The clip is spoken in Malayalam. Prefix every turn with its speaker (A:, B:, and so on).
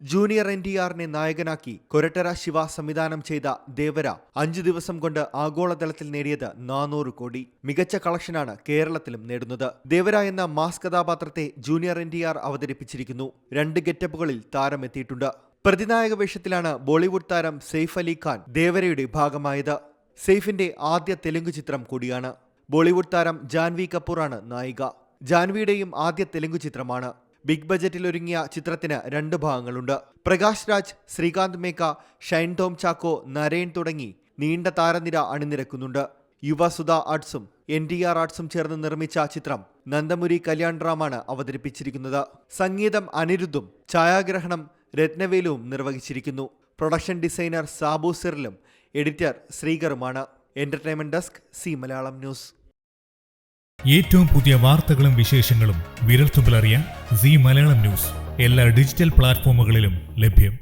A: ജൂനിയർ NTRനെ നായകനാക്കി കൊരട്ടര ശിവ സംവിധാനം ചെയ്ത ദേവര 5 ദിവസം കൊണ്ട് ആഗോളതലത്തിൽ നേടിയത് 400 കോടി. മികച്ച കളക്ഷനാണ് കേരളത്തിലും നേടുന്നത്. ദേവര എന്ന മാസ് കഥാപാത്രത്തെ ജൂനിയർ NTR അവതരിപ്പിച്ചിരിക്കുന്നു. 2 ഗെറ്റപ്പുകളിൽ താരമെത്തിയിട്ടുണ്ട്. പ്രതിനായക വേഷത്തിലാണ് ബോളിവുഡ് താരം സെയ്ഫ് അലി ഖാൻ ദേവരയുടെ ഭാഗമായത്. സെയ്ഫിന്റെ ആദ്യ തെലുങ്ക് ചിത്രം കൂടിയാണ്. ബോളിവുഡ് താരം ജാൻവി കപൂറാണ് നായിക. ജാൻവിയുടെയും ആദ്യ തെലുങ്ക് ചിത്രമാണ്. ബിഗ് ബജറ്റിൽ ഒരുങ്ങിയ ചിത്രത്തിന് 2 ഭാഗങ്ങളുണ്ട്. പ്രകാശ് രാജ്, ശ്രീകാന്ത് മേക്ക, ഷൈൻ ടോം ചാക്കോ, നരേൻ തുടങ്ങി നീണ്ട താരനിര അണിനിരക്കുന്നുണ്ട്. യുവസുധ ആർട്സും NTR ആർട്സും ചേർന്ന് നിർമ്മിച്ച ചിത്രം നന്ദമുരി കല്യാൺ റാമാണ് അവതരിപ്പിച്ചിരിക്കുന്നത്. സംഗീതം അനിരുദ്ധും ഛായാഗ്രഹണം രത്നവേലുവും നിർവഹിച്ചിരിക്കുന്നു. പ്രൊഡക്ഷൻ ഡിസൈനർ സാബു സിറിലും എഡിറ്റർ ശ്രീകറുമാണ്. Entertainment desk, Zee Malayalam news.
B: ഏറ്റവും പുതിയ വാർത്തകളും വിശേഷങ്ങളും വിരൽത്തുമ്പിലറിയാൻ സി മലയാളം ന്യൂസ് എല്ലാ ഡിജിറ്റൽ പ്ലാറ്റ്ഫോമുകളിലും ലഭ്യം.